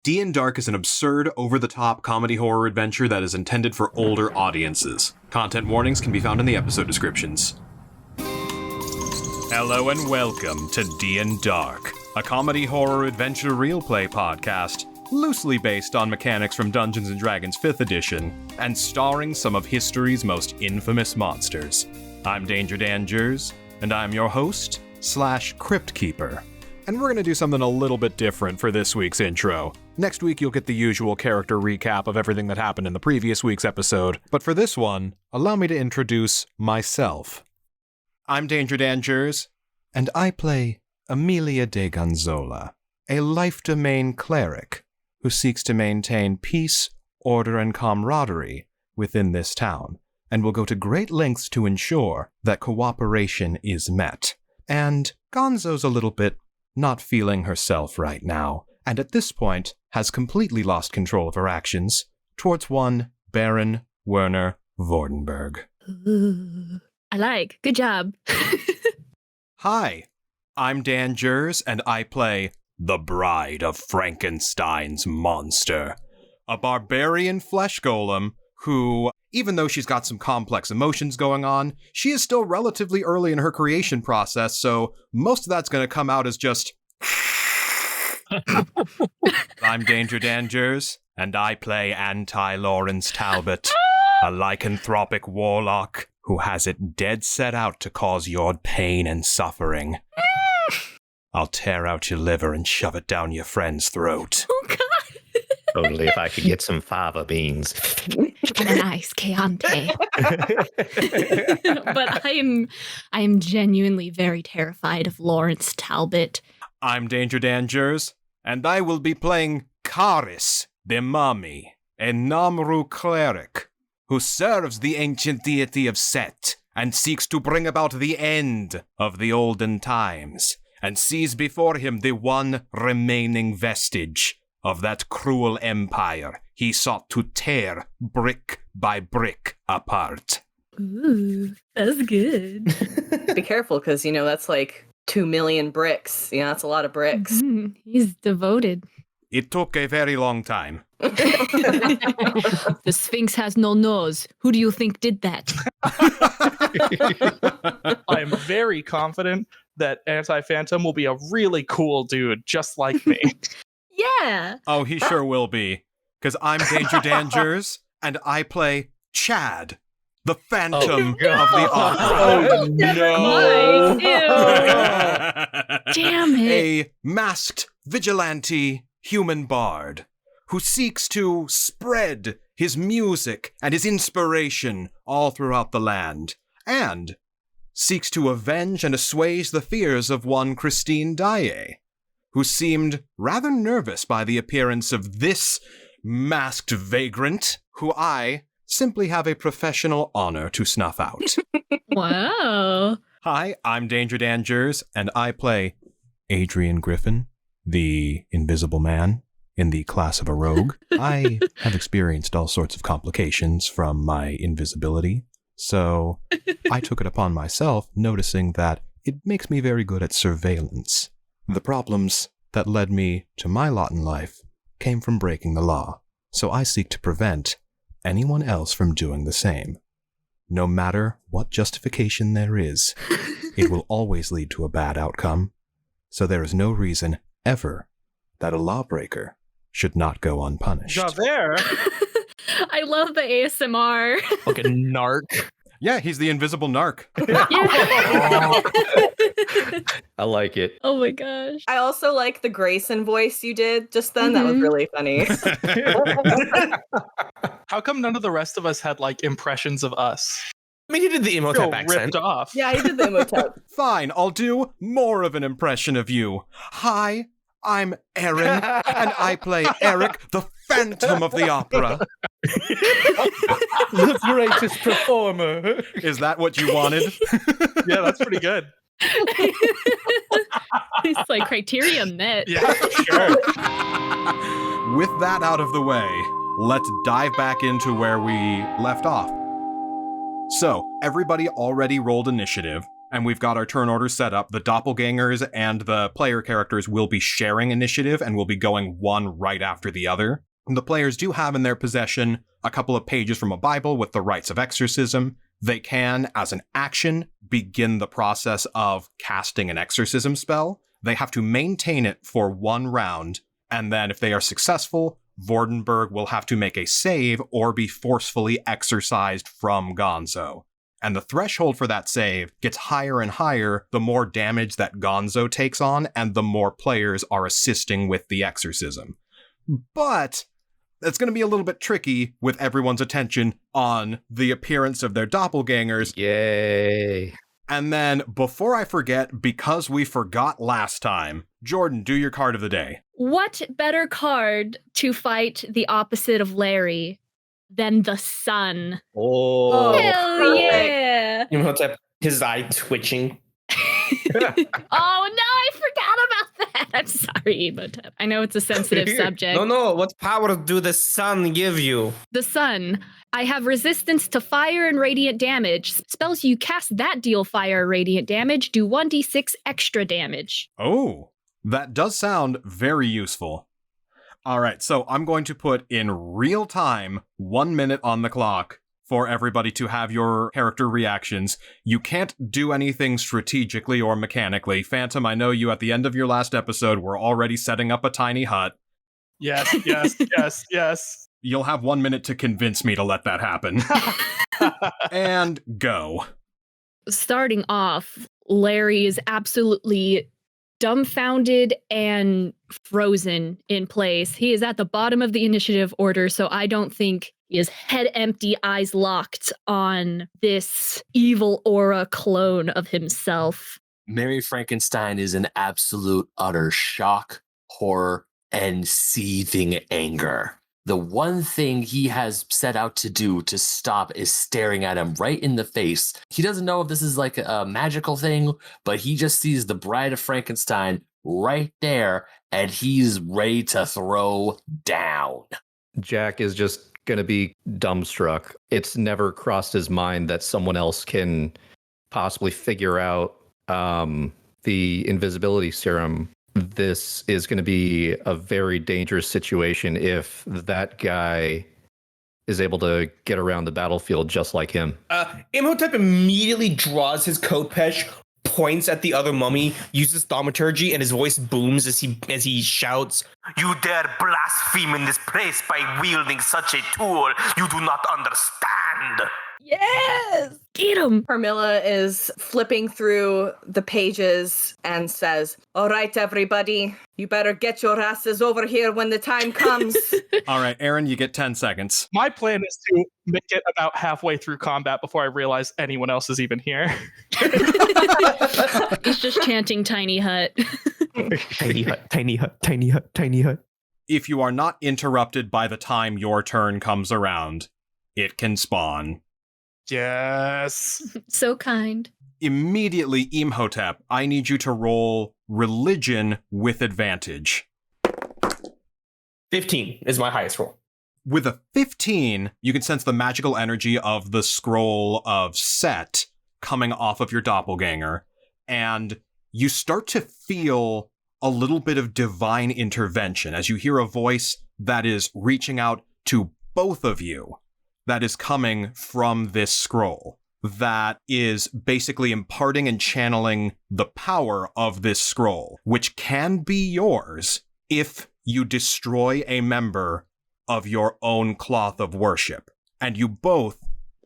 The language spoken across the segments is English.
D&Dark is an absurd, over-the-top comedy horror adventure that is intended for older audiences. Content warnings can be found in the episode descriptions. Hello and welcome to D&Dark, a comedy horror adventure Realplay podcast, loosely based on mechanics from Dungeons & Dragons 5th edition, and starring some of history's most infamous monsters. I'm Jerz, and I'm your host, / Crypt Keeper. And we're going to do something a little bit different for this week's intro. Next week, you'll get the usual character recap of everything that happened in the previous week's episode. But for this one, allow me to introduce myself. I'm Jerz, and I play Emilia de Gonzola, a life domain cleric who seeks to maintain peace, order, and camaraderie within this town, and will go to great lengths to ensure that cooperation is met. And Gonzo's a little bit not feeling herself right now, and at this point has completely lost control of her actions towards one Baron Vordenberg. Ooh, I like. Good job. Hi, I'm Jerz, and I play the Bride of Frankenstein's monster, a barbarian flesh golem who, even though she's got some complex emotions going on, she is still relatively early in her creation process, so most of that's going to come out as just... I'm Jerz, and I play Anti-Lawrence Talbot, a lycanthropic warlock who has it dead set out to cause your pain and suffering. I'll tear out your liver and shove it down your friend's throat. Oh, God. Only if I could get some fava beans. Nice, Chianti. But I am genuinely very terrified of Lawrence Talbot. I'm Jerz, and I will be playing Karis, the Mummy, a Namru cleric who serves the ancient deity of Set and seeks to bring about the end of the olden times, and sees before him the one remaining vestige of that cruel empire he sought to tear brick by brick apart. Ooh, that's good. Be careful, because, that's like 2 million bricks. That's a lot of bricks. Mm-hmm. He's devoted. It took a very long time. The Sphinx has no nose. Who do you think did that? I'm very confident that Anti-Phantom will be a really cool dude, just like me. Yeah. Oh, he sure will be. Because I'm Jerz, and I play Chad, the Phantom of the Opera. Oh, no. Damn it. A masked vigilante human bard who seeks to spread his music and his inspiration all throughout the land, and seeks to avenge and assuage the fears of one Christine Daae, who seemed rather nervous by the appearance of this masked vagrant, who I simply have a professional honor to snuff out. Wow. Hi, I'm Jerz, and I play Adrian Griffon, the Invisible Man, in the class of a rogue. I have experienced all sorts of complications from my invisibility, so I took it upon myself, noticing that it makes me very good at surveillance. The problems that led me to my lot in life came from breaking the law, so I seek to prevent anyone else from doing the same. No matter what justification there is, it will always lead to a bad outcome, so there is no reason ever that a lawbreaker should not go unpunished. Javert. I love the ASMR. Like a narc. Yeah, he's the invisible narc. Yeah. I like it. Oh my gosh. I also like the Grayson voice you did just then. That was really funny. How come none of the rest of us had, impressions of us? I mean, you did the Imhotep accent. Ripped off. Yeah, he did the Imhotep. Fine, I'll do more of an impression of you. Hi, I'm Erin, and I play Erik, the Phantom of the Opera. The greatest performer. Is that what you wanted? Yeah, that's pretty good. It's like Criterion met. Yeah, sure. With that out of the way, let's dive back into where we left off. So, everybody already rolled initiative, And we've got our turn order set up. The doppelgangers and the player characters will be sharing initiative and will be going one right after the other. And the players do have in their possession a couple of pages from a Bible with the rites of exorcism. They can, as an action, begin the process of casting an exorcism spell. They have to maintain it for 1 round, and then if they are successful, Vordenberg will have to make a save or be forcefully exorcised from Gonzo. And the threshold for that save gets higher and higher the more damage that Gonzo takes on and the more players are assisting with the exorcism. But it's going to be a little bit tricky with everyone's attention on the appearance of their doppelgangers. Yay. And then, before I forget, because we forgot last time, Jordan, do your card of the day. What better card to fight the opposite of Larry than the sun? Oh. Hell yeah! Imhotep, his eye twitching. Oh no, I forgot about that. I'm sorry, Imhotep. I know it's a sensitive subject. No. What power do the sun give you? The sun. I have resistance to fire and radiant damage. Spells you cast that deal fire or radiant damage do 1d6 extra damage. Oh, that does sound very useful. All right, so I'm going to put in real time 1 minute on the clock for everybody to have your character reactions. You can't do anything strategically or mechanically. Phantom, I know you at the end of your last episode were already setting up a tiny hut. Yes. You'll have 1 minute to convince me to let that happen. And go. Starting off, Larry is absolutely dumbfounded and frozen in place. He is at the bottom of the initiative order, so I don't think he is head empty, eyes locked on this evil aura clone of himself. Mary Frankenstein is in absolute utter shock, horror, and seething anger. The one thing he has set out to do to stop is staring at him right in the face. He doesn't know if this is like a magical thing, but he just sees the Bride of Frankenstein right there, and he's ready to throw down. Jack is just going to be dumbstruck. It's never crossed his mind that someone else can possibly figure out the invisibility serum. This is going to be a very dangerous situation if that guy is able to get around the battlefield just like him. Imhotep immediately draws his coat pesh, points at the other mummy, uses thaumaturgy, and his voice booms as he shouts, "You dare blaspheme in this place by wielding such a tool you do not understand." Yes! Get him! Carmilla is flipping through the pages and says, "All right, everybody, you better get your asses over here when the time comes." All right, Aaron, you get 10 seconds. My plan is to make it about halfway through combat before I realize anyone else is even here. He's just chanting Tiny Hut. Tiny hut, tiny hut, tiny hut, tiny hut. If you are not interrupted by the time your turn comes around, it can spawn. Yes. So kind. Immediately, Imhotep, I need you to roll religion with advantage. 15 is my highest roll. With a 15, you can sense the magical energy of the scroll of Set coming off of your doppelganger, and you start to feel a little bit of divine intervention as you hear a voice that is reaching out to both of you, that is coming from this scroll, that is basically imparting and channeling the power of this scroll, which can be yours if you destroy a member of your own cloth of worship. And you both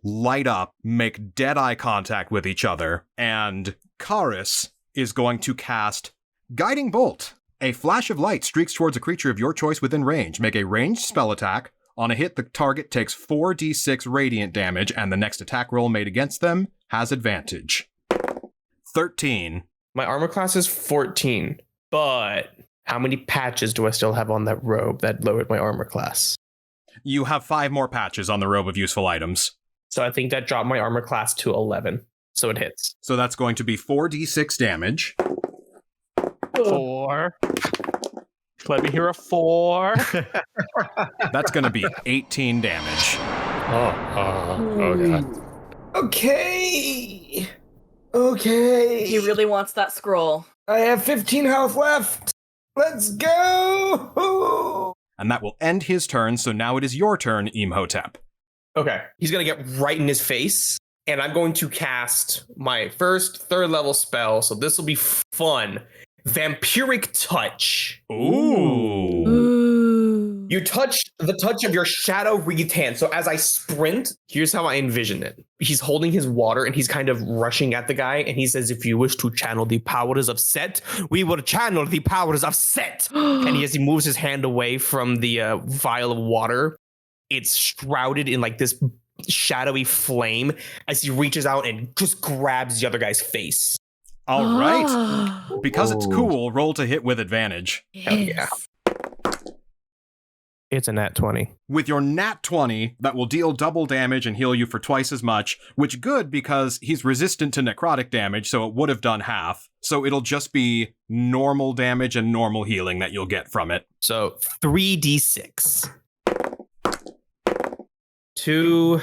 light up, make dead eye contact with each other, and Karis is going to cast Guiding Bolt. A flash of light streaks towards a creature of your choice within range. Make a ranged spell attack. On a hit, the target takes 4d6 radiant damage, and the next attack roll made against them has advantage. 13. My armor class is 14, but how many patches do I still have on that robe that lowered my armor class? You have 5 more patches on the robe of useful items. So I think that dropped my armor class to 11, so it hits. So that's going to be 4d6 damage. 4. Let me hear a 4. That's going to be 18 damage. Oh God. Okay. Okay. He really wants that scroll. I have 15 health left. Let's go. And that will end his turn, so now it is your turn, Imhotep. Okay. He's going to get right in his face, and I'm going to cast my first 3rd level spell, so this will be fun. Vampiric Touch. Ooh. You touch the touch of your shadow wreathed hand. So as I sprint, here's how I envision it. He's holding his water and he's kind of rushing at the guy. And he says, if you wish to channel the powers of Set, we will channel the powers of Set. And as he moves his hand away from the vial of water, it's shrouded in like this shadowy flame as he reaches out and just grabs the other guy's face. All right. Because it's cool, roll to hit with advantage. Hell yeah. It's a nat 20. With your nat 20, that will deal double damage and heal you for twice as much, which good because he's resistant to necrotic damage, so it would have done half. So it'll just be normal damage and normal healing that you'll get from it. So 3d6. 2,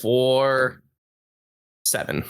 4, 7.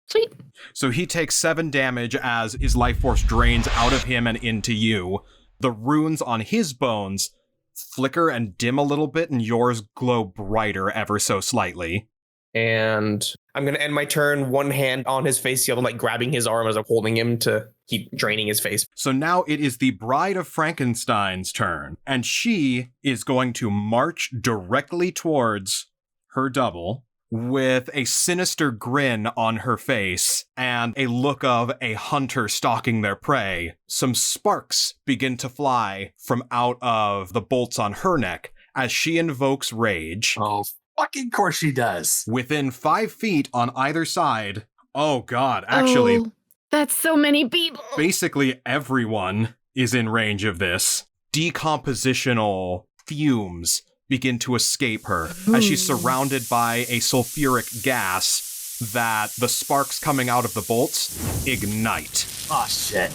Sweet. So he takes 7 damage as his life force drains out of him and into you. The runes on his bones flicker and dim a little bit, and yours glow brighter ever so slightly. And I'm going to end my turn, one hand on his face, the other like grabbing his arm as I'm holding him to keep draining his face. So now it is the Bride of Frankenstein's turn, and she is going to march directly towards her double with a sinister grin on her face and a look of a hunter stalking their prey. Some sparks begin to fly from out of the bolts on her neck as she invokes rage. Oh, fucking course she does. Within 5 feet on either side. Oh god, actually, That's so many people. basically everyone is in range of this. Decompositional fumes begin to escape her as she's surrounded by a sulfuric gas that the sparks coming out of the bolts ignite. Oh, shit.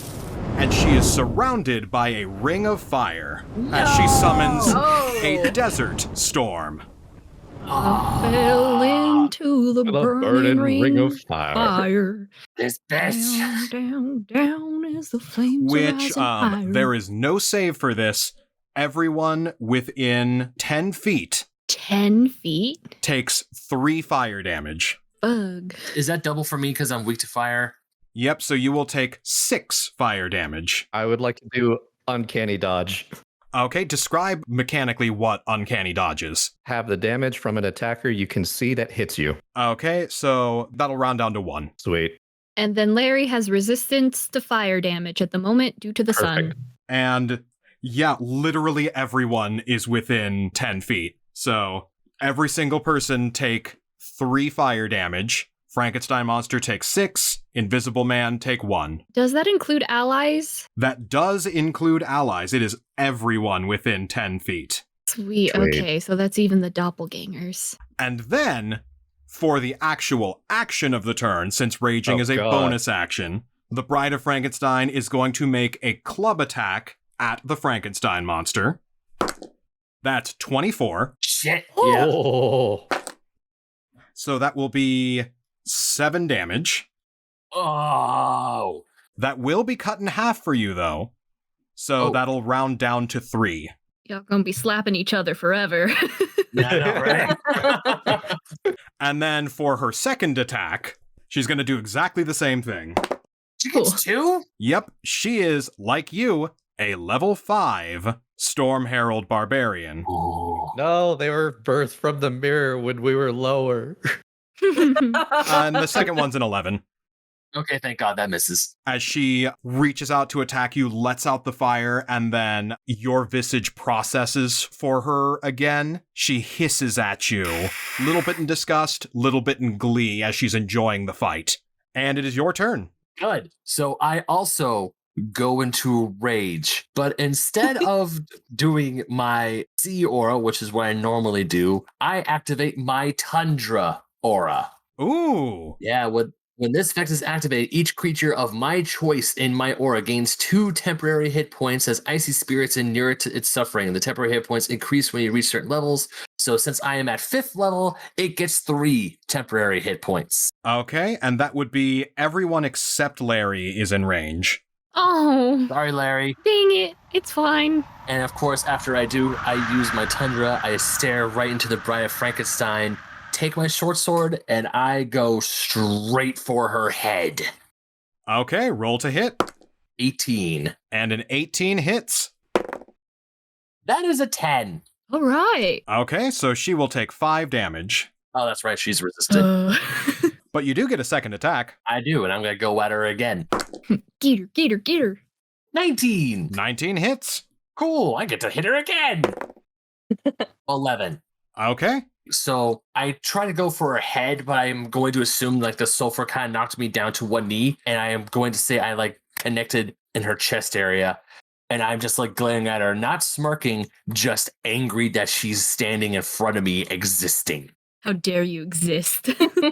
And she is surrounded by a ring of fire as she summons a desert storm. Fell into the burning ring of fire. This bitch. Down, down as the flames Which, rise higher. there is no save for this. Everyone within 10 feet 10 feet? takes 3 fire damage. Bug. Is that double for me because I'm weak to fire? Yep, so you will take 6 fire damage. I would like to do uncanny dodge. Okay, describe mechanically what uncanny dodge is. Have the damage from an attacker you can see that hits you. Okay, so that'll round down to 1. Sweet. And then Larry has resistance to fire damage at the moment due to the Perfect. sun. And yeah, literally everyone is within 10 feet. So every single person take 3 fire damage. Frankenstein monster takes 6. Invisible man take 1. Does that include allies? That does include allies. It is everyone within 10 feet. Sweet. Sweet. Okay, so that's even the doppelgangers. And then, for the actual action of the turn, since raging Oh, is a God. bonus action, the Bride of Frankenstein is going to make a club attack at the Frankenstein monster. That's 24. Shit. Yeah. Oh. So that will be 7 damage. Oh. That will be cut in half for you, though. So that'll round down to 3. Y'all gonna be slapping each other forever. Yeah, I know, right? And then for her second attack, she's going to do exactly the same thing. She gets 2? Yep, she is, like you, a level 5 Storm Herald Barbarian. Ooh. No, they were birthed from the mirror when we were lower. And the second one's an 11. Okay, thank God that misses. As she reaches out to attack you, lets out the fire, and then your visage processes for her again. She hisses at you, little bit in disgust, little bit in glee as she's enjoying the fight. And it is your turn. Good. So I also go into rage, but instead of doing my sea aura, which is what I normally do, I activate my tundra aura. Ooh. Yeah, when this effect is activated, each creature of my choice in my aura gains 2 temporary hit points as icy spirits inure to its suffering. The temporary hit points increase when you reach certain levels. So since I am at 5th level, it gets 3 temporary hit points. Okay, and that would be everyone except Larry is in range. Oh, Sorry, Larry. dang it. It's fine. And of course, after I do, I use my Tundra. I stare right into the Bride of Frankenstein, take my short sword, and I go straight for her head. Okay, roll to hit. 18. And an 18 hits. That is a 10. All right. Okay, so she will take 5 damage. Oh, that's right. She's resistant. But you do get a second attack. I do, and I'm going to go at her again. Get her. 19. 19 hits. Cool. I get to hit her again. 11. Okay. So I try to go for her head, but I'm going to assume like the sulfur kind of knocked me down to one knee, and I am going to say I like connected in her chest area, and I'm just like glaring at her, not smirking, just angry that she's standing in front of me, existing. How dare you exist?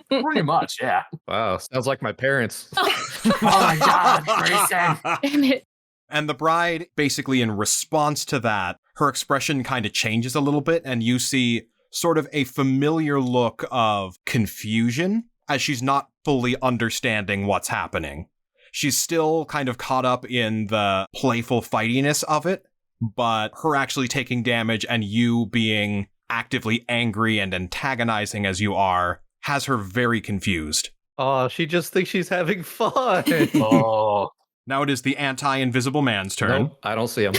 Pretty much, yeah. Wow, sounds like my parents. Oh my God, Grayson. Damn it. And the bride, basically in response to that, her expression kind of changes a little bit, and you see sort of a familiar look of confusion as she's not fully understanding what's happening. She's still kind of caught up in the playful fightiness of it, but her actually taking damage and you being actively angry and antagonizing as you are has her very confused. Oh, she just thinks she's having fun. Oh. Now it is the anti-invisible man's turn. Nope, I don't see him.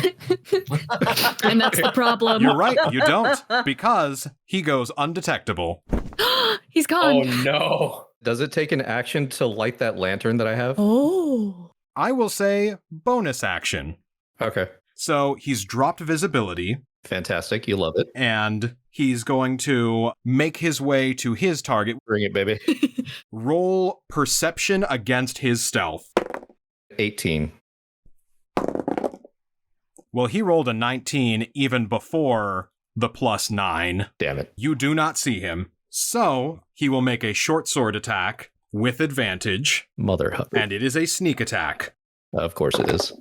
And that's the problem. You're right, you don't, because he goes undetectable. He's gone. Oh no. Does it take an action to light that lantern that I have? Oh. I will say bonus action. Okay. So he's dropped visibility, Fantastic. You love it. and he's going to make his way to his target. Bring it, baby. Roll perception against his stealth. 18. Well, he rolled a 19 even before the +9. Damn it. You do not see him. So he will make a short sword attack with advantage, Mother hugger. and it is a sneak attack. Of course it is.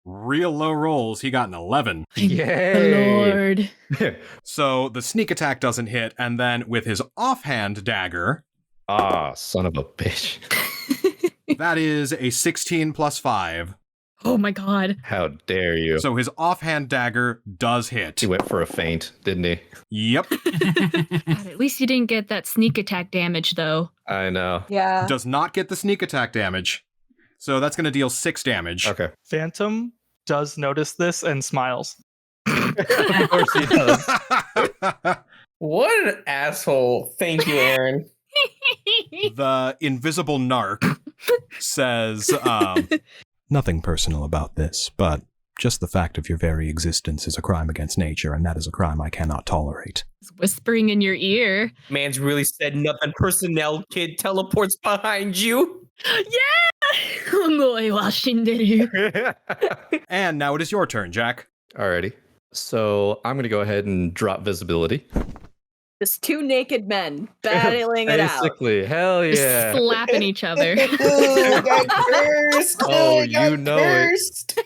Real low rolls. He got an 11. Yay. Lord. So the sneak attack doesn't hit, and then with his offhand dagger, Ah, son of a bitch. that is a 16 plus 5. Oh my God. How dare you? So his offhand dagger does hit. He went for a feint, didn't he? Yep. God, at least you didn't get that sneak attack damage, though. I know. Yeah. Does not get the sneak attack damage. So that's going to deal 6 damage. Okay. Phantom does notice this and smiles. Of course he does. What an asshole. Thank you, Aaron. The invisible narc says, nothing personal about this, but just the fact of your very existence is a crime against nature, and that is a crime I cannot tolerate. He's whispering in your ear. Man's really said nothing. Personnel kid teleports behind you. Yeah! Omoi wa shinderu. And now it is your turn, Jack. Alrighty. So I'm going to go ahead and drop visibility. Just 2 naked men battling it out. Basically, hell Just yeah. slapping each other. Ooh, got cursed. Oh, got you know it. cursed.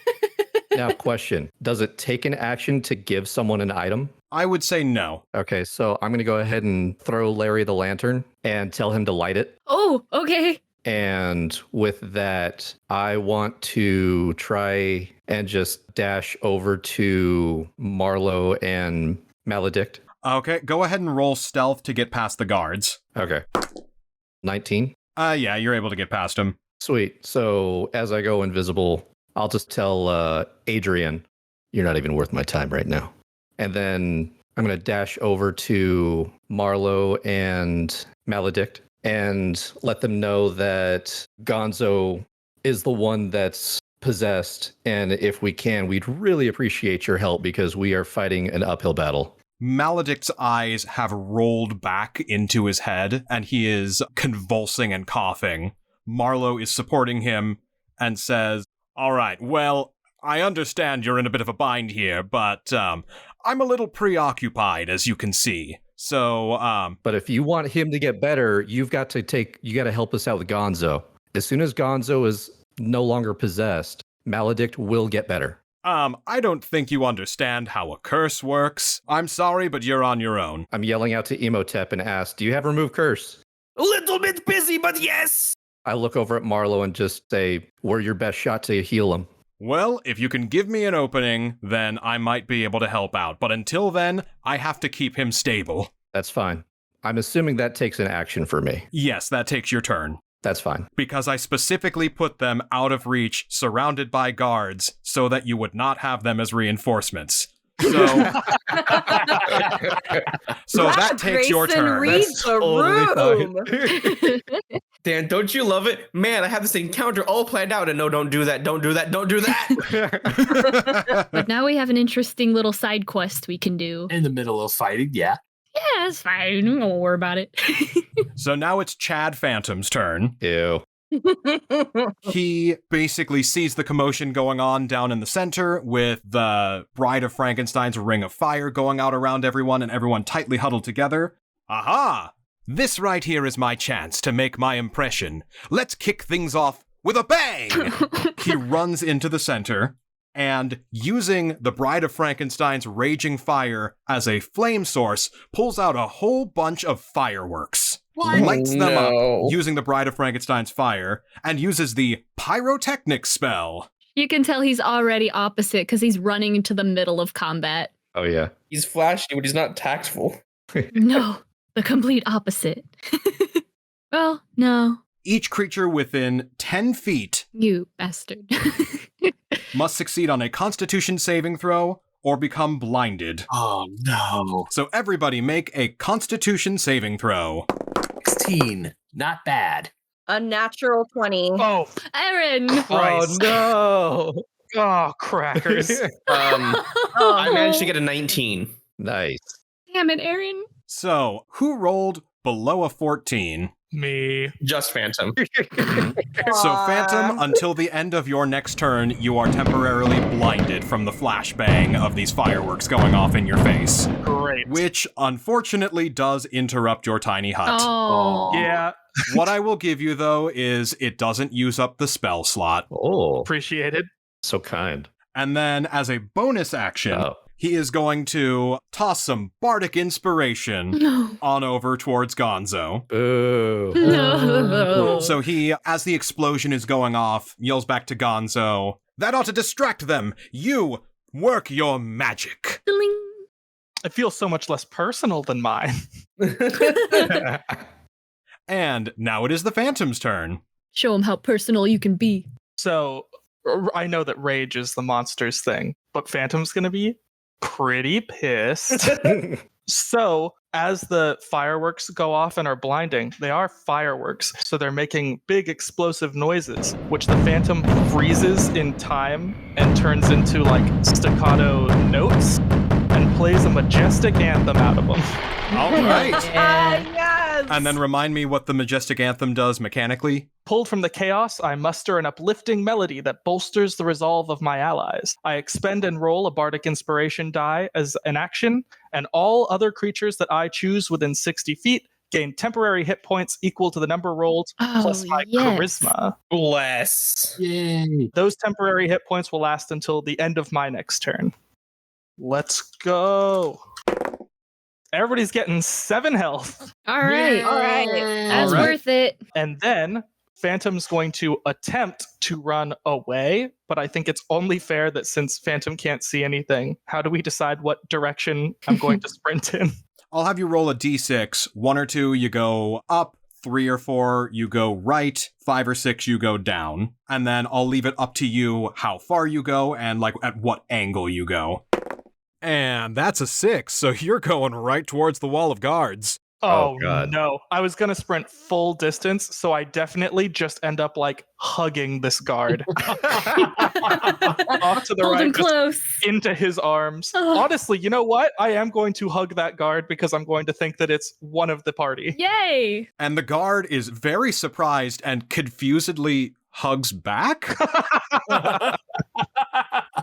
Now, question. Does it take an action to give someone an item? I would say no. Okay, so I'm going to go ahead and throw Larry the lantern and tell him to light it. Oh, okay. And with that, I want to try and just dash over to Marlowe and Maledict. Okay, go ahead and roll stealth to get past the guards. Okay. 19. Yeah, you're able to get past him. Sweet. So as I go invisible, I'll just tell Adrian, you're not even worth my time right now. And then I'm going to dash over to Marlowe and Maledict and let them know that Gonzo is the one that's possessed. And if we can, we'd really appreciate your help because we are fighting an uphill battle. Maledict's eyes have rolled back into his head, and he is convulsing and coughing. Marlowe is supporting him and says, all right, well, I understand you're in a bit of a bind here, but I'm a little preoccupied, as you can see. So, But if you want him to get better, you got to help us out with Gonzo. As soon as Gonzo is no longer possessed, Maledict will get better. I don't think you understand how a curse works. I'm sorry, but you're on your own. I'm yelling out to Imhotep and ask, do you have remove curse? A little bit busy, but yes. I look over at Marlowe and just say, we're your best shot to heal him. Well, if you can give me an opening, then I might be able to help out. But until then, I have to keep him stable. That's fine. I'm assuming that takes an action for me. Yes, that takes your turn. That's fine. Because I specifically put them out of reach, surrounded by guards, so that you would not have them as reinforcements. So, that takes your turn. Read That's the room. Dan, don't you love it? Man, I have this encounter all planned out, and no, don't do that, don't do that, don't do that. But now we have an interesting little side quest we can do. In the middle of fighting, yeah. Yeah, it's fine. Don't worry about it. So now it's Chad Phantom's turn. Ew. He basically sees the commotion going on down in the center with the Bride of Frankenstein's ring of fire going out around everyone and everyone tightly huddled together. Aha! This right here is my chance to make my impression. Let's kick things off with a bang! He runs into the center and, using the Bride of Frankenstein's raging fire as a flame source, pulls out a whole bunch of fireworks. Lights them up using the Bride of Frankenstein's fire, and uses the pyrotechnic spell. You can tell he's already opposite because he's running into the middle of combat. Oh, yeah. He's flashy, but he's not tactful. No, the complete opposite. Well, no. Each creature within 10 feet You bastard. must succeed on a Constitution saving throw or become blinded. Oh, no. So everybody make a Constitution saving throw. 16. Not bad. A natural 20. Oh, Aaron! Christ. no. Oh, crackers. I managed to get a 19. Nice. Damn it, Aaron. So, who rolled below a 14? Me. Just Phantom. So, Phantom, until the end of your next turn, you are temporarily blinded from the flashbang of these fireworks going off in your face. Great. Which, unfortunately, does interrupt your tiny hut. Oh. Yeah, What I will give you, though, is it doesn't use up the spell slot. Oh, appreciated. so kind. And then, as a bonus action, Oh. he is going to toss some bardic inspiration No. on over towards Gonzo. Boo. No. So he, as the explosion is going off, yells back to Gonzo, "That ought to distract them! You, work your magic!" Ding. It feels so much less personal than mine. And now it is the Phantom's turn. Show him how personal you can be. So I know that rage is the monster's thing, but Phantom's gonna be pretty pissed. So as the fireworks go off and are blinding, they are fireworks, so they're making big explosive noises, which the Phantom freezes in time and turns into like staccato notes and plays a majestic anthem out of them. All right. Yes. And then remind me what the majestic anthem does mechanically. Pulled from the chaos, I muster an uplifting melody that bolsters the resolve of my allies. I expend and roll a bardic inspiration die as an action, and all other creatures that I choose within 60 feet gain temporary hit points equal to the number rolled plus my charisma. Bless. Yay. Those temporary hit points will last until the end of my next turn. Let's go. Everybody's getting 7 health. All right. All right. That's All right. worth it. And then Phantom's going to attempt to run away, but I think it's only fair that since Phantom can't see anything, how do we decide what direction I'm going to sprint in? I'll have you roll a d6. 1 or 2, you go up. 3 or 4, you go right. 5 or 6, you go down. And then I'll leave it up to you how far you go and like at what angle you go. And that's a 6, so you're going right towards the wall of guards. Oh, God. no. I was going to sprint full distance, so I definitely just end up like hugging this guard. Off to the Hold right, him just close. into his arms. Oh. Honestly, you know what? I am going to hug that guard because I'm going to think that it's one of the party. Yay. And the guard is very surprised and confusedly hugs back.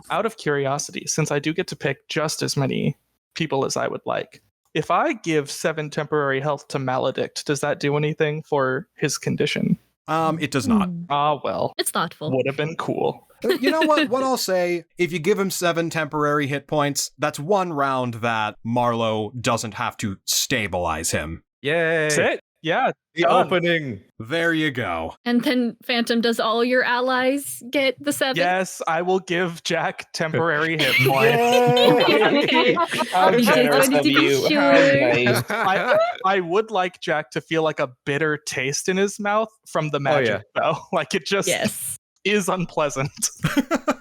Out of curiosity, since I do get to pick just as many people as I would like, if I give 7 temporary health to Maledict, does that do anything for his condition? It does not. Ah, well. It's thoughtful. Would have been cool. You know what? What I'll say, if you give him 7 temporary hit points, that's 1 round that Marlowe doesn't have to stabilize him. Yay! That's it. Yeah. The done. opening. There you go. And then Phantom, does all your allies get the 7? Yes, I will give Jack temporary hit points. Okay. How I just generous wanted of to be you. How sure. nice. I would like Jack to feel like a bitter taste in his mouth from the magic, though. Like it just Yes. is unpleasant.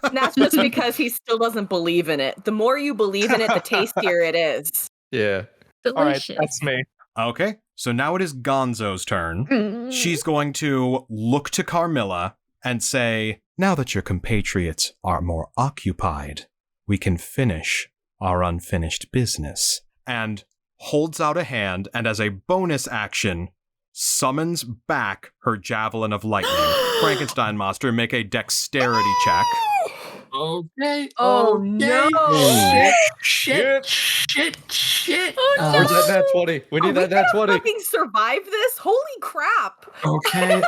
And that's just because he still doesn't believe in it. The more you believe in it, the tastier it is. Yeah. All right, Delicious. that's me. Okay, so now it is Gonzo's turn. She's going to look to Carmilla and say, now that your compatriots are more occupied, we can finish our unfinished business. And holds out a hand, and as a bonus action, summons back her Javelin of Lightning. Frankenstein monster, make a dexterity check. Okay. Oh, okay. no. Shit. Oh, Where's that nat 20? We need that nat 20. Fucking survive this? Holy crap. Okay.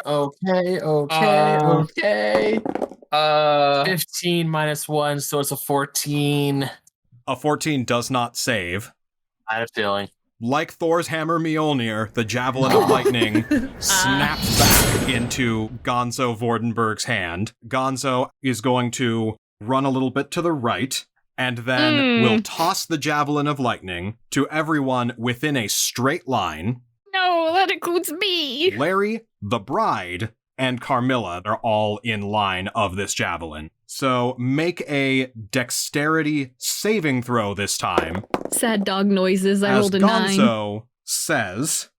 Okay. 15 minus 1, so it's a 14. A 14 does not save. I had a feeling. Like Thor's hammer Mjolnir, the Javelin of Lightning snaps back into Gonzo Vordenberg's hand. Gonzo is going to run a little bit to the right, and then will toss the Javelin of Lightning to everyone within a straight line. no, that includes me. Larry, the bride, and Carmilla are all in line of this javelin. So make a dexterity saving throw this time. Sad dog noises. I As rolled a 9. Gonzo says,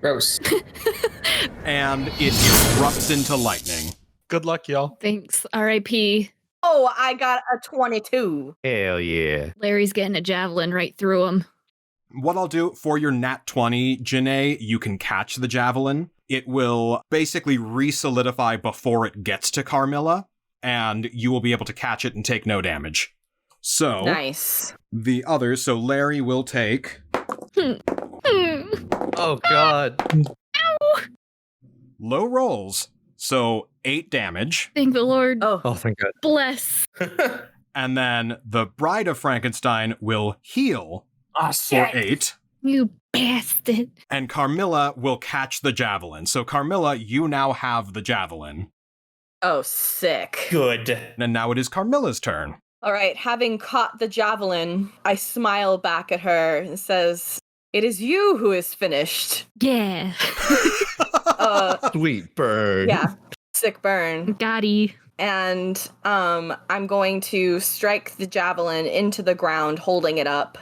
Gross. and it erupts into lightning. Good luck, y'all. Thanks. R.I.P. Oh, I got a 22. Hell yeah. Larry's getting a javelin right through him. What I'll do for your nat 20, Jenai, you can catch the javelin. It will basically re-solidify before it gets to Carmilla, and you will be able to catch it and take no damage. So, Nice. the others, so Larry will take Oh, God. low rolls, so 8 damage, Thank the Lord. Oh, Oh, thank God. Bless. and then the Bride of Frankenstein will heal Ah, for shit. 8, You bastard. and Carmilla will catch the javelin. So Carmilla, you now have the javelin. oh, sick. Good. And now it is Carmilla's turn. All right, having caught the javelin, I smile back at her and says, "It is you who is finished." Yeah. Sweet burn. Yeah, sick burn. Gotti. And I'm going to strike the javelin into the ground, holding it up,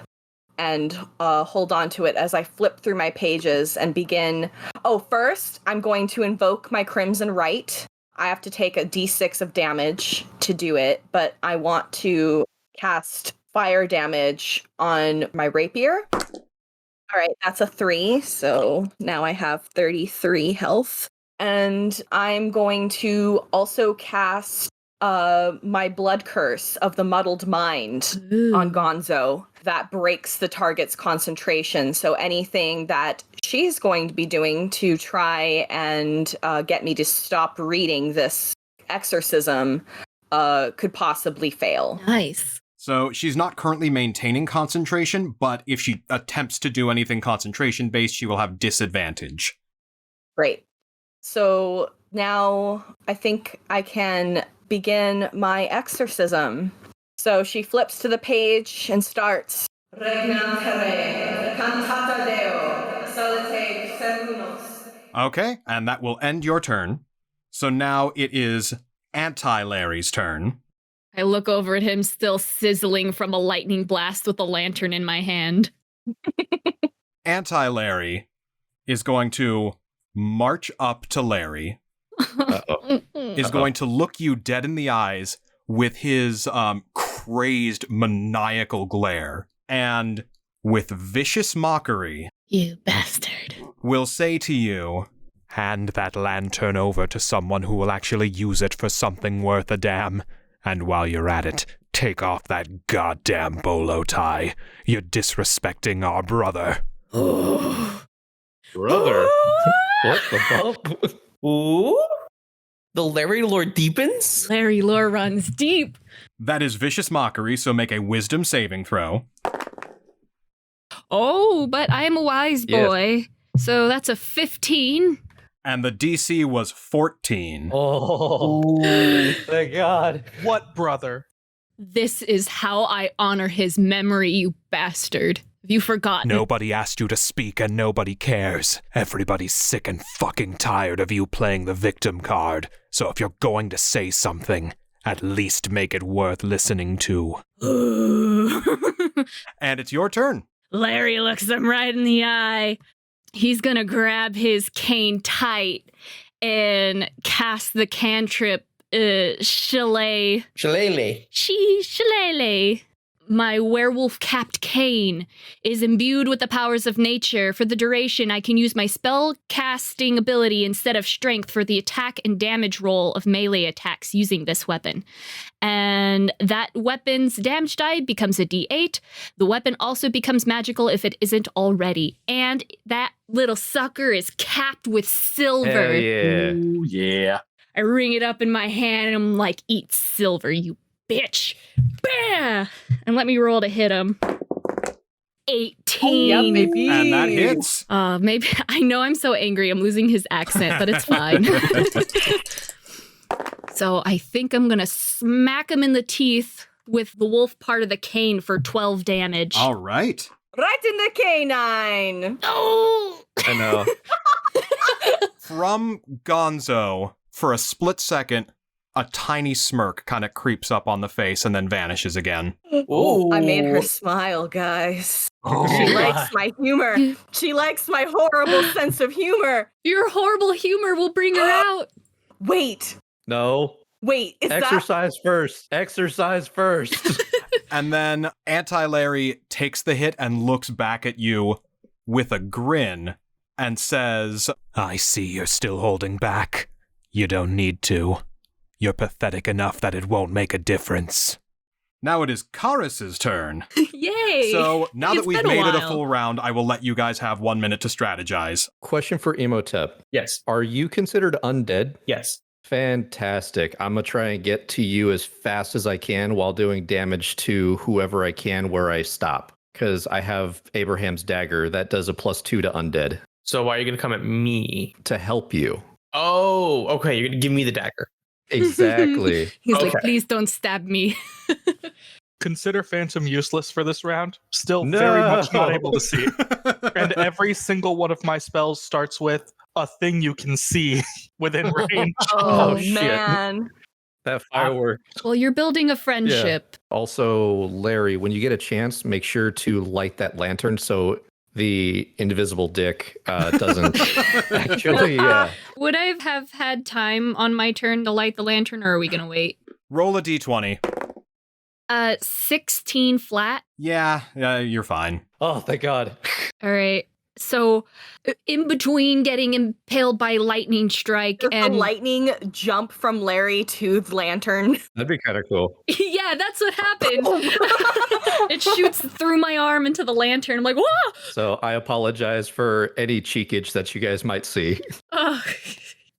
and hold on to it as I flip through my pages and begin. Oh, first, I'm going to invoke my Crimson Rite. I have to take a d6 of damage to do it, but I want to cast fire damage on my rapier. All right, that's a 3, so now I have 33 health. And I'm going to also cast my Blood Curse of the Muddled Mind on Gonzo. That breaks the target's concentration. So anything that she's going to be doing to try and get me to stop reading this exorcism could possibly fail. Nice. So she's not currently maintaining concentration, but if she attempts to do anything concentration-based, she will have disadvantage. Great. So now I think I can begin my exorcism. So she flips to the page and starts. Okay, and that will end your turn. So now it is Anti-Larry's turn. I look over at him, still sizzling from a lightning blast with a lantern in my hand. Anti-Larry is going to march up to Larry, is going to look you dead in the eyes with his crazed, maniacal glare, and with vicious mockery, You bastard. will say to you, hand that lantern over to someone who will actually use it for something worth a damn. And while you're at it, take off that goddamn bolo tie. You're disrespecting our brother. Brother. What the bump? Ooh. The Larry lore deepens? Larry lore runs deep. That is vicious mockery, so make a wisdom saving throw. Oh, but I am a wise boy. So that's a 15. And the DC was 14. Oh, thank God. What brother? This is how I honor his memory, you bastard. Have you forgotten? Nobody asked you to speak and nobody cares. Everybody's sick and fucking tired of you playing the victim card. So if you're going to say something, at least make it worth listening to. And it's your turn. Larry looks him right in the eye. He's gonna grab his cane tight and cast the cantrip Shillelagh. Shillelagh. My werewolf-capped cane is imbued with the powers of nature. For the duration, I can use my spell casting ability instead of strength for the attack and damage roll of melee attacks using this weapon. And that weapon's damage die becomes a D8. The weapon also becomes magical if it isn't already. And that little sucker is capped with silver. Hell yeah. Ooh, yeah. I ring it up in my hand and I'm like, eat silver, you bitch. Bam! And let me roll to hit him. 18. Yeah, baby. And that hits. Maybe I know I'm so angry. I'm losing his accent, but it's fine. So I think I'm gonna smack him in the teeth with the wolf part of the cane for 12 damage. All right. Right in the canine. Oh! I know. From Gonzo, for a split second, a tiny smirk kind of creeps up on the face and then vanishes again. Ooh. I made her smile, guys. Oh, She God. likes my humor. She likes my horrible sense of humor. Your horrible humor will bring her out. Wait, No. is that... Exercise first. Exercise first. And then Anti-Larry takes the hit and looks back at you with a grin and says, I see you're still holding back. You don't need to. You're pathetic enough that it won't make a difference. Now it is Karis's turn. Yay! So now It's that we've been a made it a while. full round, I will let you guys have 1 minute to strategize. Question for Imhotep. Yes. Are you considered undead? Yes. Fantastic. I'm going to try and get to you as fast as I can while doing damage to whoever I can where I stop. Because I have Abraham's dagger that does a +2 to undead So why are you going to come at me? to help you. Oh, okay. You're going to give me the dagger. Exactly. He's Okay. like, please don't stab me. Consider Phantom useless for this round. Still No. very much not able to see. And every single one of my spells starts with a thing you can see within range. Oh, shit. man. That firework. Well, you're building a friendship. Also, Larry, when you get a chance, make sure to light that lantern so the indivisible dick doesn't actually. Would I have had time on my turn to light the lantern, or are we gonna wait? Roll a d20. 16 flat. Yeah, you're fine. Oh, thank God. All right. So, in between getting impaled by lightning strike Does and the lightning jump from Larry to the lantern? That'd be kind of cool. yeah, that's what happened. It shoots through my arm into the lantern. I'm like, whoa! So I apologize for any cheekage that you guys might see. Ugh.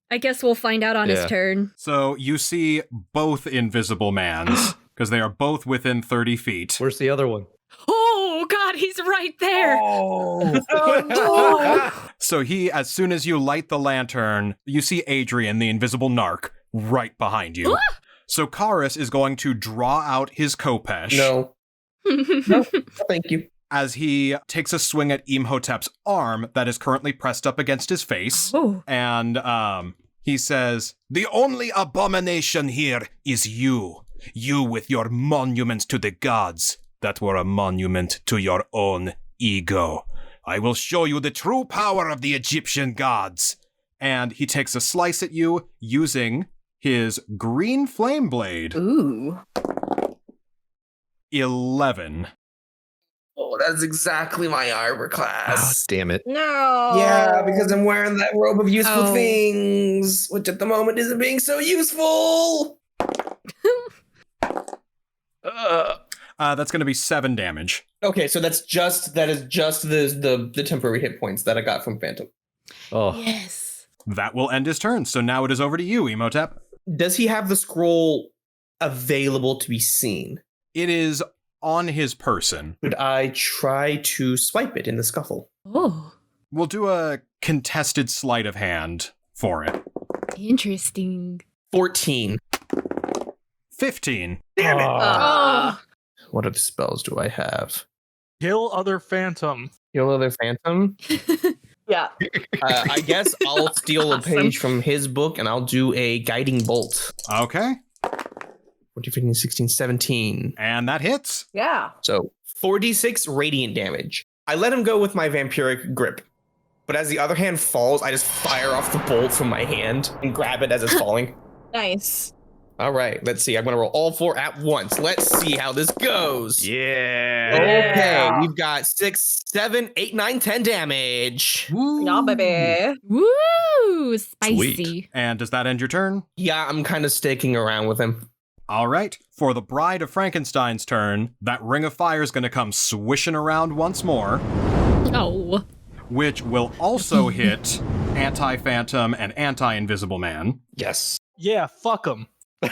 I guess we'll find out on his Yeah. turn. So you see both invisible mans, because they are both within 30 feet. Where's the other one? Oh God, he's right there. Oh. So he, as soon as you light the lantern, you see Adrian, the invisible narc, right behind you. So Karis is going to draw out his Kopesh No. No. Thank you. as he takes a swing at Imhotep's arm that is currently pressed up against his face. Oh. And he says, the only abomination here is you. You with your monuments to the gods that were a monument to your own ego. I will show you the true power of the Egyptian gods. And he takes a slice at you using his green flame blade. Ooh. 11. Oh, that's exactly my armor Oh, class. damn it. No. Yeah, because I'm wearing that robe of useful Oh. things, which at the moment isn't being so useful. That's going to be 7 damage. Okay, so that is just the temporary hit points that I got from Phantom. Oh, Yes. That will end his turn. So now it is over to you, Imhotep. Does he have the scroll available to be seen? It is on his person. Could I try to swipe it in the scuffle? Oh, We'll do a contested sleight of hand for it. interesting. 14. 15. Damn it! Oh. What other spells do I have? Kill other phantom. Kill other Phantom? Yeah. I guess I'll steal a page from his book and I'll do a guiding bolt. Okay. 14, 15, 16, 17. And that hits. Yeah. So 46 radiant damage. I let him go with my vampiric grip. But as the other hand falls, I just fire off the bolt from my hand and grab it as it's falling. Nice. All right, let's see. I'm going to roll all 4 at once. Let's see how this goes. yeah. Okay, Yeah. we've got 6, 7, 8, 9, 10 damage. Yeah, baby. Woo! Spicy. Sweet. And does that end your turn? Yeah, I'm kind of staking around with him. All right. For the Bride of Frankenstein's turn, that ring of fire is going to come swishing around once more, Oh. which will also hit Anti-Phantom and Anti-Invisible Man. Yes. Yeah, fuck him.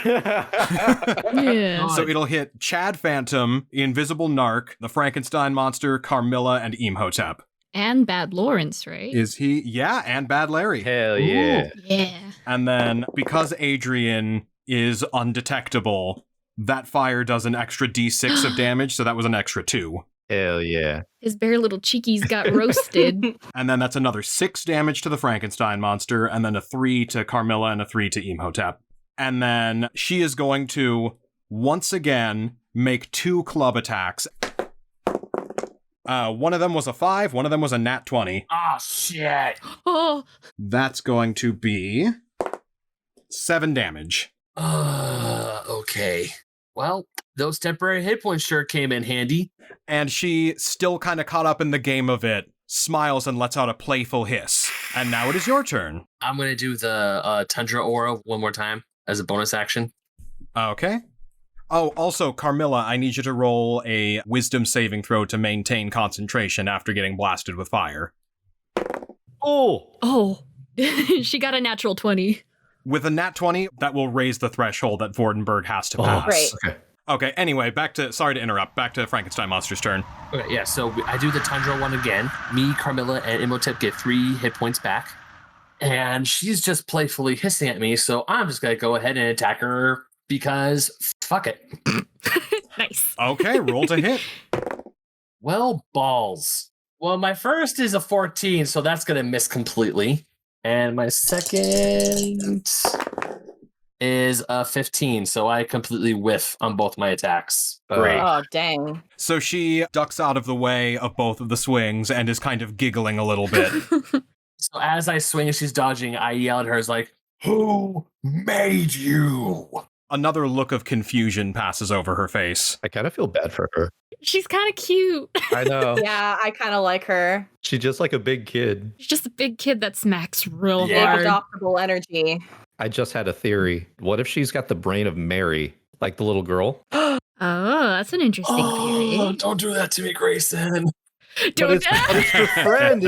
Yeah. So it'll hit Chad Phantom, Invisible Narc, the Frankenstein monster, Carmilla, and Imhotep. And Bad Lawrence, right? Is he? Yeah, and Bad Larry. Hell yeah. Yeah. And then because Adrian is undetectable, that fire does an extra d6 of damage, so that was an extra 2. Hell yeah. His bare little cheekies got roasted. And then that's another 6 damage to the Frankenstein monster, and then a 3 to Carmilla and a 3 to Imhotep. And then she is going to, once again, make 2 club attacks. One of them was a 5, one of them was a nat 20. Ah, shit. Oh. That's going to be 7 damage. Okay. Well, those temporary hit points sure came in handy. And she, still kind of caught up in the game of it, smiles and lets out a playful hiss. And now it is your turn. I'm going to do the Tundra Aura one more time as a bonus action. Okay. Oh, also, Carmilla, I need you to roll a wisdom saving throw to maintain concentration after getting blasted with fire. Oh. Oh. She got a natural 20. With a nat 20, that will raise the threshold that Vordenberg has to pass. Great. Okay. Okay, anyway, sorry to interrupt, back to Frankenstein Monster's turn. Okay, yeah, so I do the Tundra one again. Me, Carmilla, and Imhotep get 3 hit points back. And she's just playfully hissing at me, so I'm just going to go ahead and attack her because fuck it. Nice. Okay, roll to hit. Well, balls. Well, my first is a 14, so that's going to miss completely. And my second is a 15, so I completely whiff on both my attacks. Great. Oh, dang. So she ducks out of the way of both of the swings and is kind of giggling a little bit. So as I swing and she's dodging, I yell at her, it's like, who made you? Another look of confusion passes over her face. I kind of feel bad for her. She's kind of cute. I know. Yeah, I kind of like her. She's just like a big kid. She's just a big kid that smacks real Big hard. adoptable energy. I just had a theory. What if she's got the brain of Mary, like the little girl? Oh, that's an interesting theory. Don't do that to me, Grayson. Don't But it's your friend.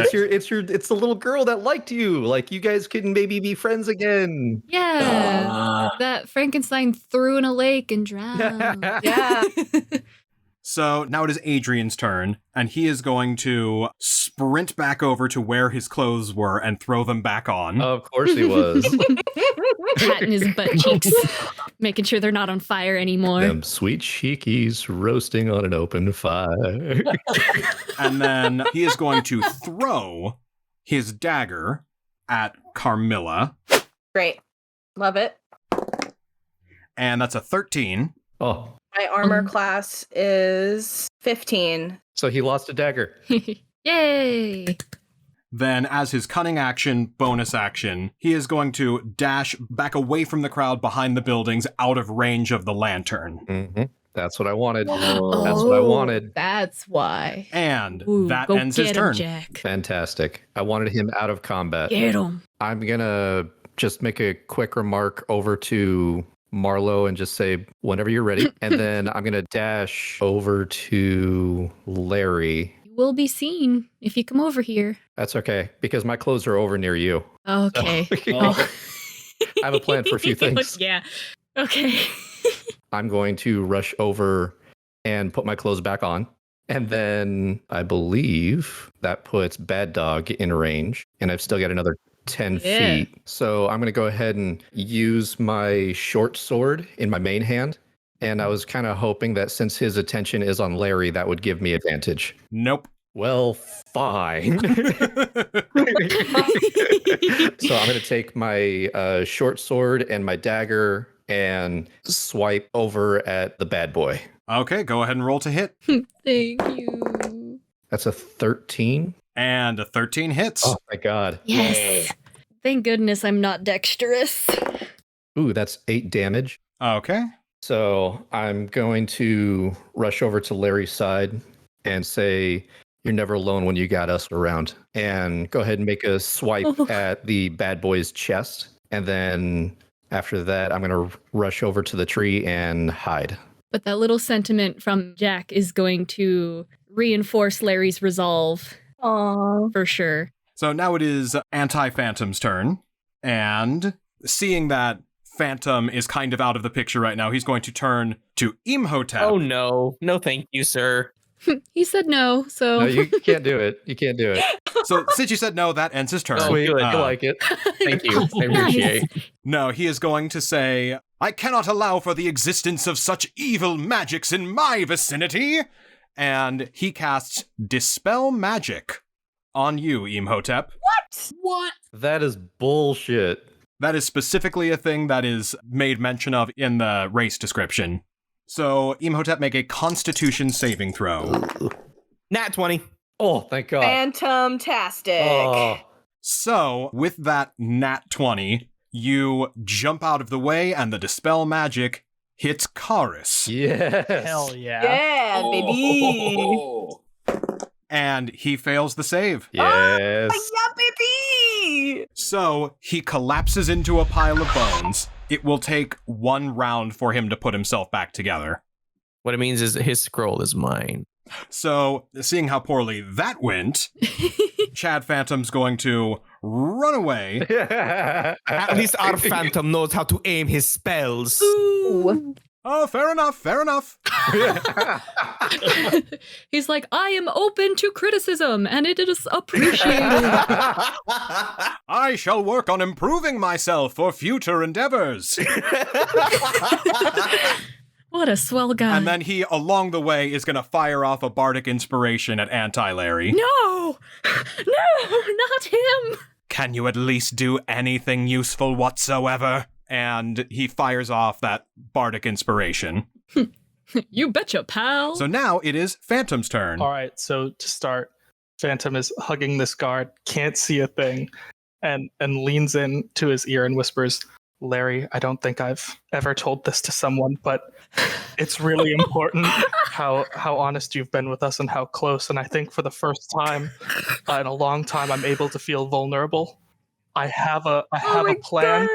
It's the little girl that liked you. Like you guys can maybe be friends again. Yeah. That Frankenstein threw in a lake and drowned. Yeah. So now it is Adrian's turn, and he is going to sprint back over to where his clothes were and throw them back on. Of course he was. Patting his butt cheeks, making sure they're not on fire anymore. Them sweet cheekies roasting on an open fire. And then he is going to throw his dagger at Carmilla, Great. Love it. and that's a 13. Oh, My armor class is 15. so he lost a dagger. Yay! Then, as his cunning action, bonus action, he is going to dash back away from the crowd behind the buildings out of range of the lantern. Mm-hmm. That's what I wanted. Oh, That's what I wanted. That's why. And Ooh, that go ends his get him, turn. Jack. Fantastic. I wanted him out of combat. Get him. I'm going to just make a quick remark over to Marlowe and just say, whenever you're ready. And then I'm going to dash over to Larry. You will be seen if you come over here. That's okay, because my clothes are over near you. Okay. I have a plan for a few things. Yeah. Okay. I'm going to rush over and put my clothes back on. And then I believe that puts Bad Dog in range. And I've still got another 10 feet. So I'm going to go ahead and use my short sword in my main hand. And I was kind of hoping that since his attention is on Larry, that would give me advantage. Nope. Well, fine. So I'm going to take my short sword and my dagger and swipe over at the bad boy. Okay, go ahead and roll to hit. Thank you. That's a 13. And a 13 hits. Oh my god. Yes. Thank goodness I'm not dexterous. Ooh, that's 8 damage. Okay. So I'm going to rush over to Larry's side and say, you're never alone when you got us around. And go ahead and make a swipe at the bad boy's chest. And then after that, I'm going to rush over to the tree and hide. But that little sentiment from Jack is going to reinforce Larry's resolve. Aww. For sure. So now it is Anti-Phantom's turn. And seeing that Phantom is kind of out of the picture right now, he's going to turn to Imhotep. Oh no. No thank you, sir. He said no, so... No, you can't do it. You can't do it. So since you said no, that ends his turn. Sweet. Good. I like it. Thank you. I appreciate it. No, he is going to say, I cannot allow for the existence of such evil magics in my vicinity. And he casts Dispel Magic on you, Imhotep. What? That is bullshit. That is specifically a thing that is made mention of in the race description. So, Imhotep, make a Constitution saving throw. Nat 20. Oh, thank God. Phantom-tastic. Oh. So, with that nat 20, you jump out of the way and the Dispel Magic hits Karis. Yes. Hell yeah. Yeah, baby. Oh. And he fails the save. Yes. Yeah, baby. So, he collapses into a pile of bones. It will take 1 round for him to put himself back together. What it means is his scroll is mine. So, seeing how poorly that went, Chad Phantom's going to run away. At least our phantom knows how to aim his spells. Ooh. Oh, fair enough, fair enough. He's like, I am open to criticism, and it is appreciated. I shall work on improving myself for future endeavors. What a swell guy. And then he, along the way, is going to fire off a bardic inspiration at Anti-Larry. No! No, not him! Can you at least do anything useful whatsoever? And he fires off that bardic inspiration. You betcha, pal. So now it is Phantom's turn. All right, so to start, Phantom is hugging this guard, can't see a thing, and leans in to his ear and whispers, Larry, I don't think I've ever told this to someone, but it's really important how honest you've been with us and how close. And I think for the first time in a long time, I'm able to feel vulnerable. I have a plan,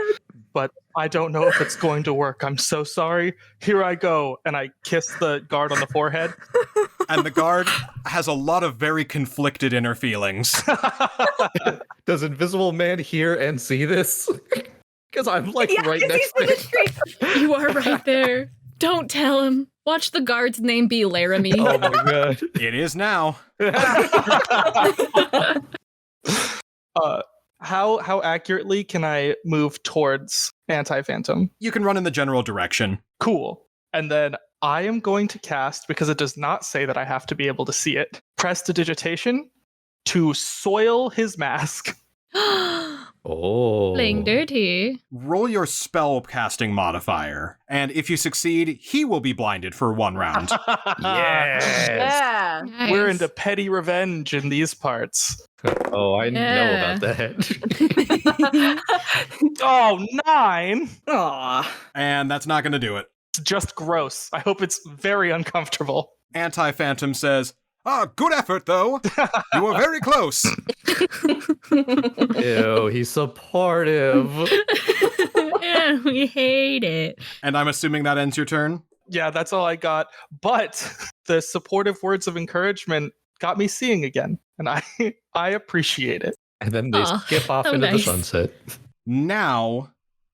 but I don't know if it's going to work. I'm so sorry. Here I go. And I kiss the guard on the forehead. And the guard has a lot of very conflicted inner feelings. Does Invisible Man hear and see this? Because I'm like right next to him. You are right there. Don't tell him. Watch the guard's name be Laramie. Oh my God. It is now. How accurately can I move towards Anti-Phantom? You can run in the general direction. Cool. And then I am going to cast, because it does not say that I have to be able to see it, Prestidigitation to soil his mask. Oh. Playing dirty. Roll your spell casting modifier, and if you succeed, he will be blinded for 1 round. Yes. Yeah. Nice. We're into petty revenge in these parts. Oh, I know Yeah. about that. Oh, 9! Aw. And that's not going to do it. It's just gross. I hope it's very uncomfortable. Anti-Phantom says, good effort, though. You were very close. Ew, he's supportive. Yeah, we hate it. And I'm assuming that ends your turn? Yeah, that's all I got. But the supportive words of encouragement got me seeing again, and I appreciate it. And then they Aw, skip off so into the nice. sunset. Now,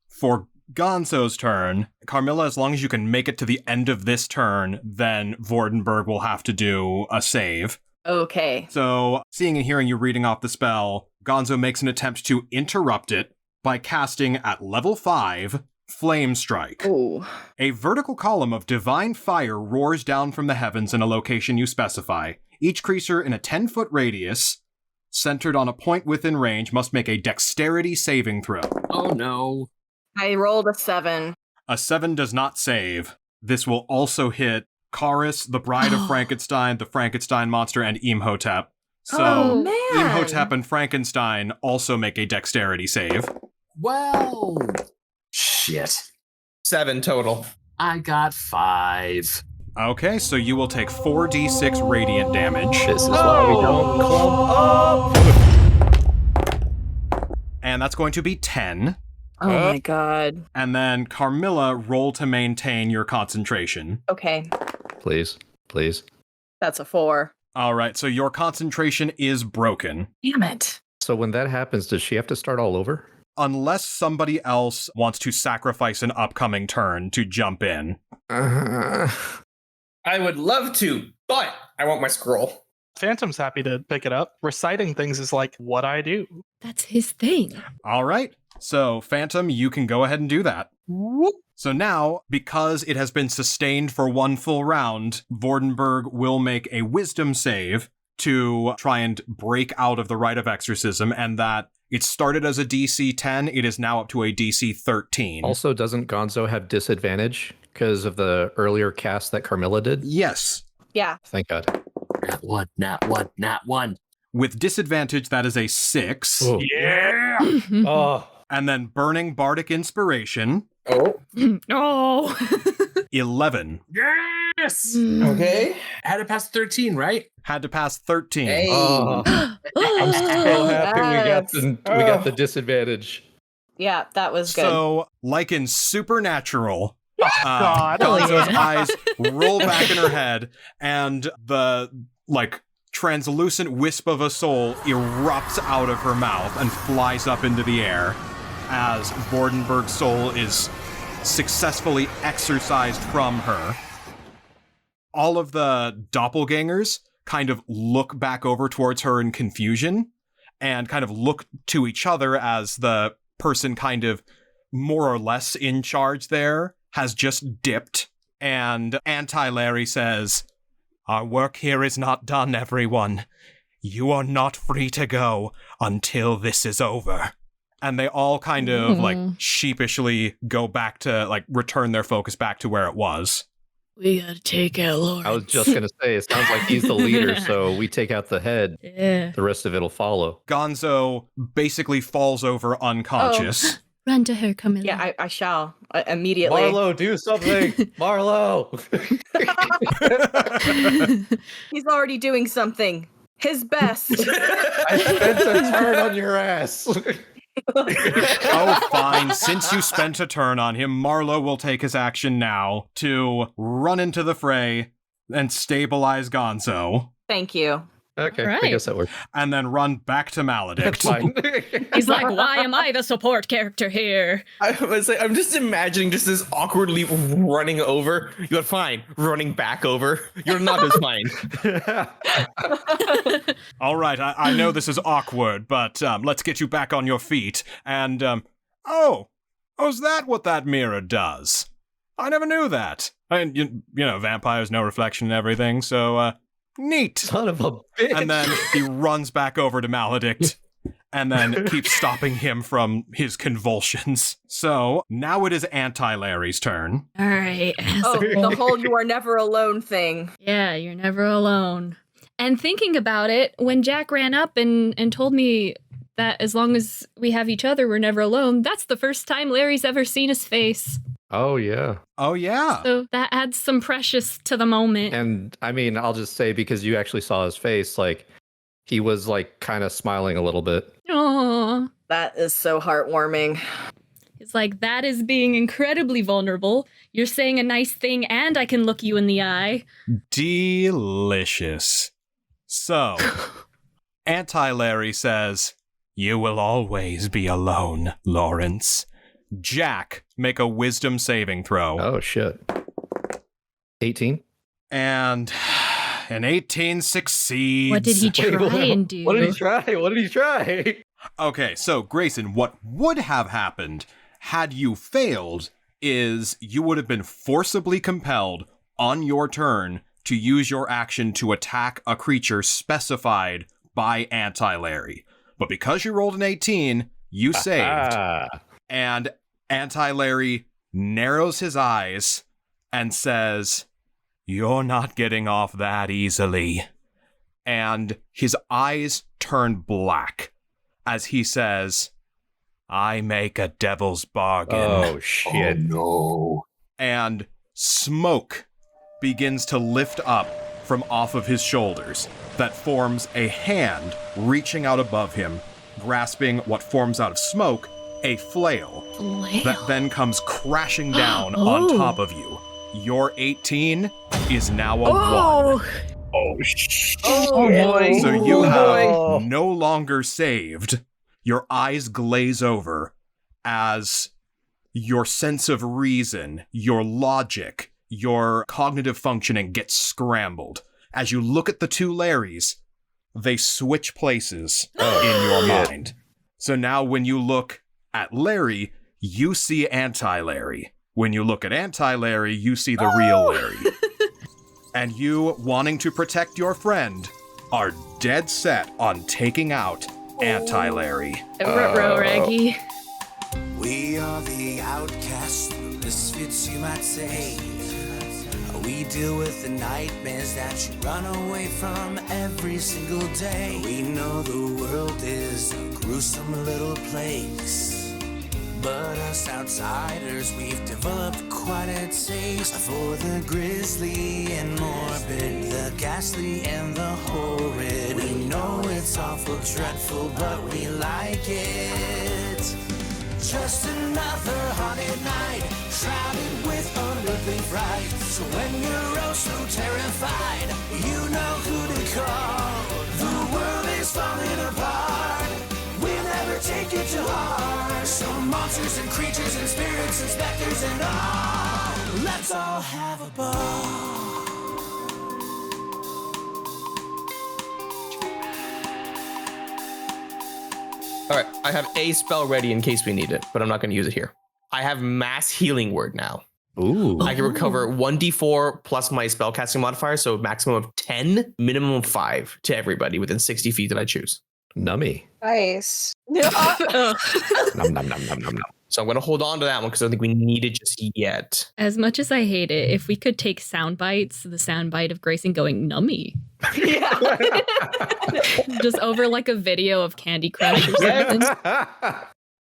for Gonzo's turn, Carmilla, as long as you can make it to the end of this turn, then Vordenberg will have to do a save. Okay. So, seeing and hearing you reading off the spell, Gonzo makes an attempt to interrupt it by casting at level 5, Flame Strike. Ooh. A vertical column of divine fire roars down from the heavens in a location you specify. Each creature in a 10-foot radius, centered on a point within range, must make a dexterity saving throw. Oh no. I rolled a 7. A 7 does not save. This will also hit Karis, the Bride of Frankenstein, the Frankenstein monster, and Imhotep. So, Oh, man. Imhotep and Frankenstein also make a dexterity save. Well, shit. 7 total. I got 5. Okay, so you will take 4d6 radiant damage. This is why we don't clump up. And that's going to be 10. Oh my god. And then Carmilla, roll to maintain your concentration. Okay. Please, please. That's a 4. All right, so your concentration is broken. Damn it. So when that happens, does she have to start all over? Unless somebody else wants to sacrifice an upcoming turn to jump in. Uh, I would love to, but I want my scroll. Phantom's happy to pick it up. Reciting things is like what I do. That's his thing. All right, so Phantom, you can go ahead and do that. Whoop. So now, because it has been sustained for one full round, Vordenberg will make a wisdom save to try and break out of the rite of exorcism, and that it started as a DC 10, it is now up to a DC 13. Also, doesn't Gonzo have disadvantage because of the earlier cast that Carmilla did? Yes. Yeah. Thank God. Nat 1, nat 1, nat 1. With disadvantage, that is a 6. Oh. Yeah. Oh. And then Burning Bardic Inspiration, Oh, Oh. 11. Yes! okay. Had to pass 13, right? Had to pass 13. Hey. Oh. I'm so happy we got the disadvantage. Yeah, that was good. So, like in Supernatural, God. Gonzo's yeah. eyes roll back in her head, and the, translucent wisp of a soul erupts out of her mouth and flies up into the air as Vordenberg's soul is successfully exorcised from her. All of the doppelgangers kind of look back over towards her in confusion and kind of look to each other as the person kind of more or less in charge there has just dipped. And Anti-Larry says, "Our work here is not done, everyone. You are not free to go until this is over." And they all kind of sheepishly go back to return their focus back to where it was. We gotta take out Lawrence. I was just going to say, it sounds like he's the leader, so we take out the head. Yeah. The rest of it'll follow. Gonzo basically falls over unconscious. Run to her, Camilla. Yeah, I shall immediately. Marlo, do something! Marlo! He's already doing something. His best. I spent a turn on your ass. Oh, fine. Since you spent a turn on him, Marlo will take his action now to run into the fray and stabilize Gonzo, Thank you. Okay, Right. I guess that works. and then run back to Maledict. That's fine. He's like, why am I the support character here? I'm just imagining just this awkwardly running over. You're fine. Running back over. You're not as fine. All right, I know this is awkward, but let's get you back on your feet. And, is that what that mirror does? I never knew that. I mean, you know, vampires, no reflection and everything, so, neat. Son of a bitch. And then he runs back over to Maledict and then keeps stopping him from his convulsions. So now it is Anti-Larry's turn. All right. Oh, the whole "you are never alone" thing. Yeah, you're never alone. And thinking about it, when Jack ran up and told me that as long as we have each other, we're never alone, that's the first time Larry's ever seen his face. Oh, yeah. Oh, yeah. So that adds some precious to the moment. And I mean, I'll just say, because you actually saw his face, he was kind of smiling a little bit. Aww. That is so heartwarming. He's like, that is being incredibly vulnerable. You're saying a nice thing and I can look you in the eye. Delicious. So, Anti-Larry says, you will always be alone, Lawrence. Jack, make a wisdom saving throw. Oh, shit. 18? And an 18 succeeds. What did he try and do? What did he try? Okay, so Grayson, what would have happened had you failed is you would have been forcibly compelled on your turn to use your action to attack a creature specified by Anti-Larry. But because you rolled an 18, you saved. And Anti-Larry narrows his eyes and says, you're not getting off that easily. And his eyes turn black as he says, I make a devil's bargain. Oh, shit. Oh, no. And smoke begins to lift up from off of his shoulders that forms a hand reaching out above him, grasping what forms out of smoke, a flail. That then comes crashing down on top of you. Your 18 is now a 1. Oh, shit. Oh, boy. So you have no longer saved. Your eyes glaze over as your sense of reason, your logic, your cognitive functioning gets scrambled. As you look at the two Larrys, they switch places in your mind. So now when you look at Larry, you see Anti-Larry. When you look at Anti-Larry, you see the real Larry. And you, wanting to protect your friend, are dead set on taking out Anti-Larry. Ruh-roh, Raggy. We are the outcasts, the misfits you might say. We deal with the nightmares that you run away from every single day. We know the world is a gruesome little place, but us outsiders, we've developed quite a taste for the grisly and morbid, the ghastly and the horrid. We know it's awful dreadful, but we like it. Just another haunted night, shrouded with unearthly fright. So when you're oh so terrified, you know who to call. The world is falling apart, we'll never take it to heart. Some monsters and creatures and spirits and specters and all, let's all have a ball. All right, I have a spell ready in case we need it, but I'm not going to use it here. I have Mass Healing Word now. Ooh. I can recover 1d4 plus my spellcasting modifier, so maximum of 10, minimum of 5 to everybody within 60 feet that I choose. Nummy. Nice. Nom, nom, nom, nom, nom, nom. So I'm going to hold on to that one because I don't think we need it just yet. As much as I hate it, if we could take sound bites, the sound bite of Grayson going nummy. Yeah. Just over like a video of Candy Crush or something.